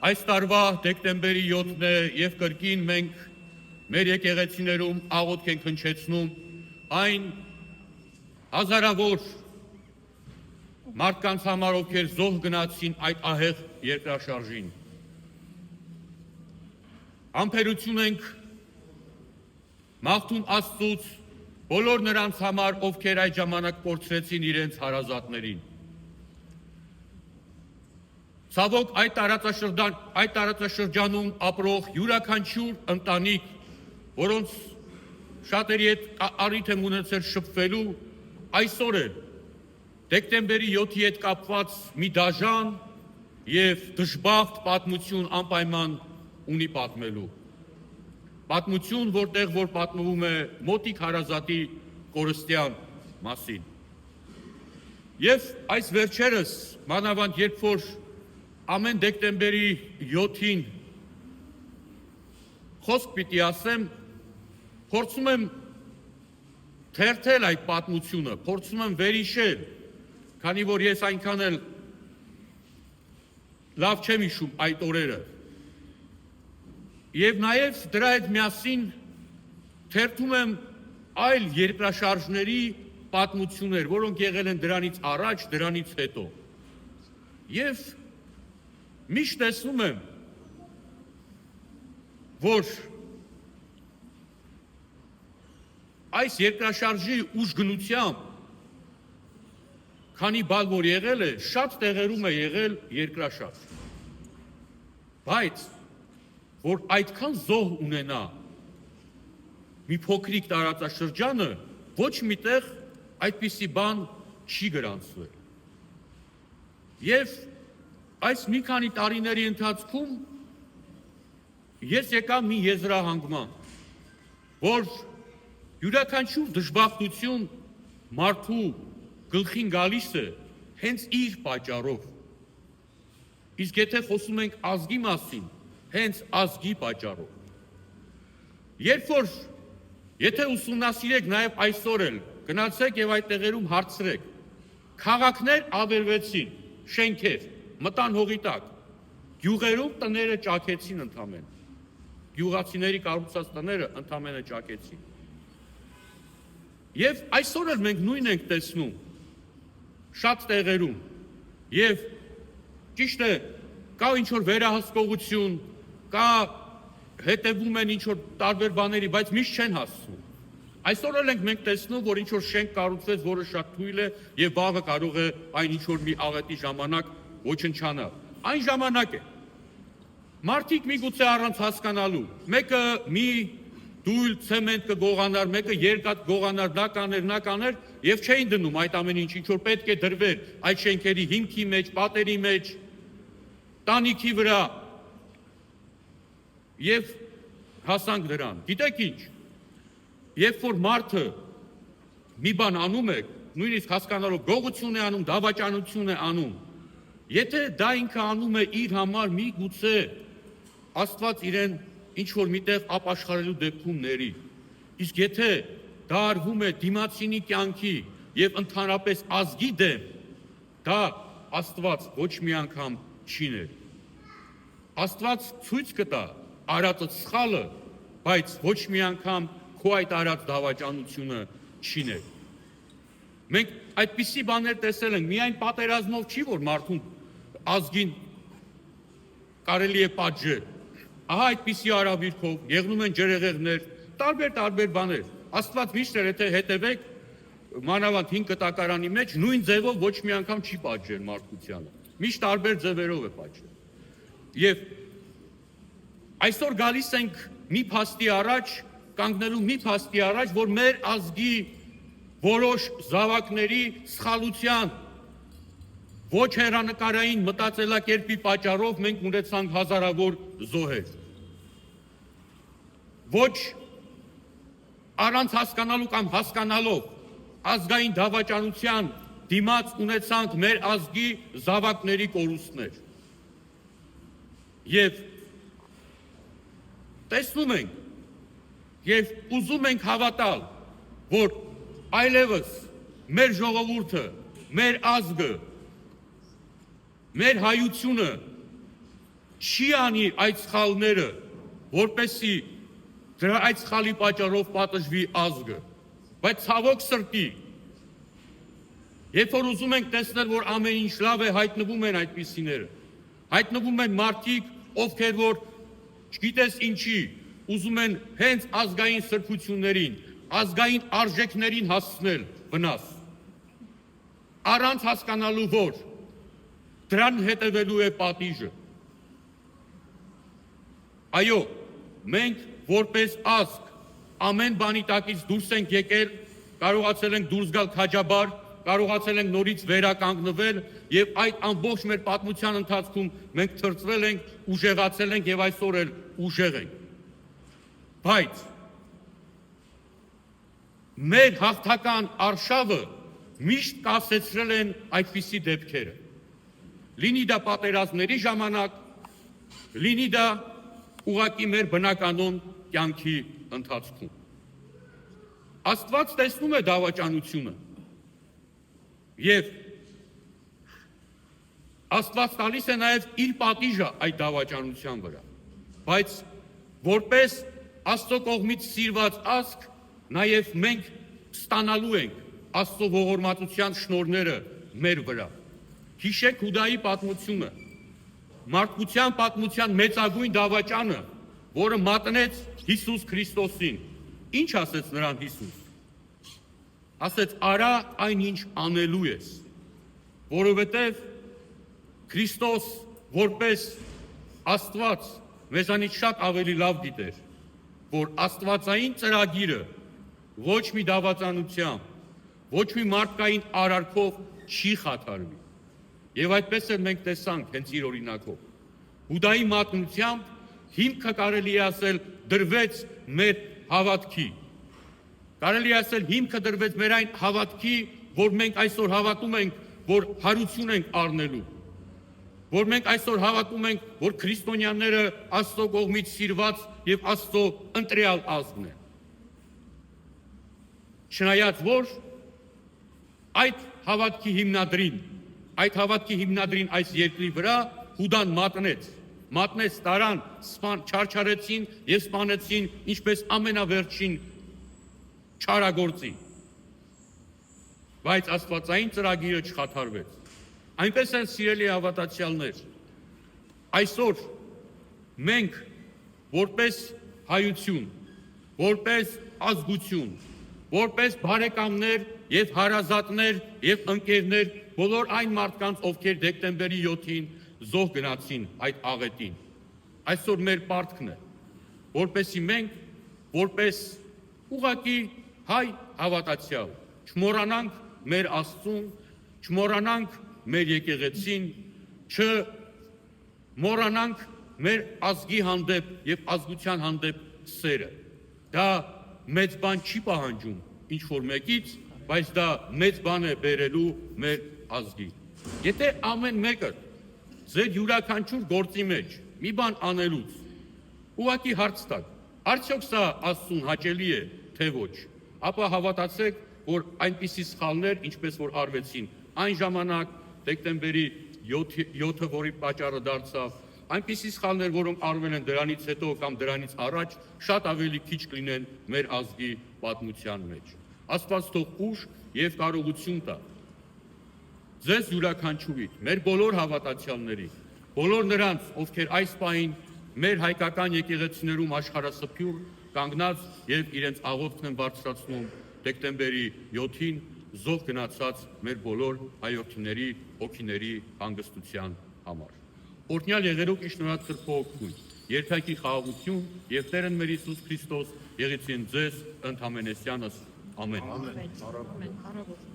Այս տարվա դեկտեմբերի 7-ն է եւ կրկին մենք մեր եկեղեցիներում աղոթք ենք հնչեցնում այն հազարավոր մարդկանց համար, ովքեր զոհ գնացին այդ ահեղ երկրաշարժին։ Համբերություն ենք մաղթում Աստծուց բոլոր նրանց համար, ովքեր այդ ժամանակ կորցրեցին իրենց հարազատներին։ Ցավոք այդ տարածաշրջանում ապրող յուրաքանչյուր ընտանիք, որոնց շատերի հետ առիթ եմ ունեցել շփվելու, այսօր էլ դեկտեմբերի 7-ի հետ կապված մի դաժան եւ դժբախտ պատմություն անպայման ունի պատմելու։ Պատմություն, որտեղ որ պատմվում է մոտիկ հարազատի կորստյան մասին։ Եվ այս վերջերս, մանավանդ երբ որ ամեն դեկտեմբերի 7-ին խոսք պիտի ասեմ, փորձում եմ թերթել այդ պատմությունը, փորձում եմ վերհիշել, քանի որ ես այնքան էլ լավ չեմ հիշում այդ օրերը։ Եվ նաև դրա հետ միասին թերթում եմ այլ երկրաշարժների պատմություններ, որոնք եղել են դրանից առաջ, դրանից հետո։ Եվ միշտ տեսնում եմ, որ այս երկրաշարժի ուժգնությամբ, քանի բան որ եղել է, շատ տեղերում է եղել երկրաշարժ։ Բայց որ այդքան զոհ ունենա մի փոքրիկ տարածաշրջանը, ոչ միտեղ այդպիսի բան չի գրանցվել։ Եվ այս մի քանի տարիների ընթացքում ես եկա մի եզրահանգման, որ յուրաքանչյուր դժբախտություն մարդու գլխին գալիս է հենց իր պատճառով։ Իսկ եթե խոսում ենք ազգի մասին, հենց ազգի պատճառով։ Եթե ուսումնասիրեք նաև այսօր էլ, գնացեք եւ այդ տեղերում հարցրեք, քաղաքներ ավերվեցին, շենքեր մտան հողի տակ, գյուղերում տները ճաքեցին ընդամենը, գյուղացիների կառուցած տները ընդամենը ճաքեցին։ Եվ այսօր էլ մենք նույն ենք տեսնում շատ տեղերում, եւ ճիշտ է, կա ինչ-որ վերահսկողություն, կա հետևում են ինչ-որ տարբեր բաների, բայց միշտ չեն հասցնում։ Այսօր էլ ենք մենք տեսնում, որ ինչ-որ շենք կառուցվեց, որը շատ թույլ է եւ վաղը կարող է այն ինչ-որ մի աղետի ժամանակ ոչնչանալ։ Այն ժամանակ է։ Մարդիկ միգուցե առանց հասկանալու, մեկը մի դույլ ցեմենտ կգողանար, մեկը երկաթ գողանար, նա կաներ եւ չէին դնում այդ ամեն ինչ, ինչ որ պետք է դրվեր այդ շենքերի հիմքի մեջ, պատերի մեջ, տանիքի վրա։ Եվ հասանք դրան։ Գիտեք ինչ։ Երբ որ մարդը մի բան անում է, նույնիսկ հասկանալով գողություն է անում, դավաճանություն է անում, եթե դա ինքը անում է իր համար, միգուցե Աստված իրեն ինչ-որ միտեղ ապաշխարելու դեպքում ների։ Իսկ եթե դա արվում է դիմացինի կյանքի եւ ընդհանրապես ազգի դեմ, դա Աստված ոչ մի անգամ չի ներ։ Աստված ցույց կտա արածը սխալը, բայց ոչ մի անգամ քո այդ արած դավաճանությունը չի ներ։ Մենք այդպիսի բաներ տեսել ենք, միայն պատերազմով չի, որ մարդուն ազգին կարելի է պատժել։ Ահա այդպիսի արավիրքով եղնում են ջրեղեղներ, տարբեր բաներ։ Աստված միշտ եթե հետևեք մանավանդ 5 կտակարանի մեջ նույն ձևով ոչ մի անգամ չի պատժել մարդկությանը։ Միշտ տարբեր ձևերով է պատժել։ Եվ այսօր գալիս ենք մի փաստի առաջ, կանգնելու մի փաստի առաջ, որ մեր ազգի որոշ զավակների սխալության ոչ հեռանկարային մտածելակերպի պատճառով մենք ունեցանք հազարավոր զոհեր։ Ոչ առանց հասկանալու կամ հասկանալով ազգային դավաճանության դիմաց ունեցանք մեր ազգի զավակների կորուստներ։ Եվ տեսնում ենք, եւ ուզում ենք հավատալ, որ այլևս մեր ժողովուրդը, մեր ազգը, մեր հայությունը չի անի այդ սխալները, որպեսի դրա այդ սխալի պատճառով պատժվի ազգը, բայց ցավոք սրտի, երբ որ ուզում ենք տեսնել, որ ամեն ինչ լավ է, հայտնվում են այդպիսիները, հայտնվում են մարդիկ, ովքեր որ չգիտես ինչի, ուզում են հենց ազգային սրբություններին, ազգային արժեքներին հասցնել վնաս, առանց հասկանալու, որ դրան հետևելու է պատիժը։ Այո, մենք որպես ազգ ամեն բանի տակից դուրս ենք եկել, կարողացել ենք դուրս գալ քաջաբար, կարողացել ենք նորից վերականգնվել եւ այդ ամբողջ մեր պատմության ընթացքում մենք թրծվել ենք, ուժեղացել ենք եւ այսօր էլ ուժեղ ենք։ Բայց մեր հաղթական արշավը միշտ կասեցրել են այդպիսի դեպքերը։ Լինի դա պատերազմների ժամանակ, լինի դա ուղղակի մեր բնականոն կյանքի ընթացքում։ Աստված տեսնում է դավաճանությունը եւ Աստված տալիս է նաեւ իր պատիժը այդ դավաճանության վրա, բայց որպես Աստծո կողմից սիրված ազգ նաեւ մենք ստանալու ենք Աստծո ողորմածության շնորհները մեր վրա։ Հիշեք Հուդայի պատմությունը, մարդկության պատմության մեծագույն դավաճանը, որը մատնեց Հիսուս Քրիստոսին։ Ինչ ասեց նրան Հիսուս։ Ասեց՝ արա այնինչ անելու ես, որովհետև Քրիստոս որպես Աստված մեզանից շատ ավելի լավ գիտեր, որ աստվածային ծրագիրը ոչ մի դավաճանությամբ, ոչ մի մարդկային արարքով չի խաթարվի։ Եվ այդպես էլ մենք տեսանք հենց իր օրինակով։ Հուդայի մատնությամբ հիմքը կարելի է ասել դրվեց մեր հավատքի։ Կարելի է ասել հիմքը դրվեց մեր այն հավատքի, որ մենք այսօր հավատում ենք, որ հարություն ենք առնելու։ Որ մենք այսօր հավատում ենք, որ քրիստոնյաները Աստծո կողմից սիրված եւ Աստծո ընտրյալ ազգն են։ Չնայած որ այդ հավատքի հիմնադրին այս երկրի վրա Հուդան մատնեց տարան, չարչարեցին եւ սպանեցին ինչպես ամենավերջին չարագործի։ Բայց աստվածային ծրագիրը չխաթարվեց։ Այնպես են սիրելի հավատացյալներ, այսօր մենք որպես հայություն, որպես ազգություն, որպես բարեկամներ եւ հարազատներ եւ ընկերներ բոլոր այն մարդկանց, ովքեր դեկտեմբերի 7-ին զոհ գնացին այդ աղետին։ Այսօր մեր պարտքն է, որպեսզի մենք որպես ուղղակի հայ հավատացյալ չմոռանանք մեր Աստծուն, չմոռանանք մեր եկեղեցին, չմոռանանք մեր ազգի հանդեպ եւ ազգության հանդեպ սերը։ Դա մեծ բան չի պահանջում ինչ որ մեկից, բայց դա մեծ բան է բերելու մեր ազգի։ Եթե ամեն մեկը ձեր յուրաքանչյուր գործի մեջ մի բան անելուց ուղղակի հարց տակ, արդյոք սա Աստծուն հաճելի է, թե ոչ, ապա հավատացեք, որ այնպիսի սխալներ, ինչպես որ արվեցին այն ժամանակ դեկտեմբերի 7-ը, որի պատճառը դարձավ, այնպիսի սխալներ, որոնք արվել են դրանից հետո կամ դրանից առաջ, շատ ավելի քիչ կլինեն մեր ազգի պատմության մեջ։ Աստված թող ուժ եւ կարողություն տա ձեզ յուրաքանչյուրին, մեր բոլոր հավատացյալների, բոլոր նրանց, ովքեր այս պահին մեր հայկական եկեղեցիներում աշխարհասփյուռ կանգնած եւ իրենց աղոթքն են բարձրացնում դեկտեմբերի 7-ին զոհ գնացած մեր բոլոր հայրենիների հոգիների հանգստության համար։ Օրհնյալ եղերուկ իշնորհացր փոխություն, երբակի խաղաղություն եւ Տերն մեր Հիսուս Քրիստոս եղեցին ձեզ ընդհանրենեսյանս ամեն։ Ամեն։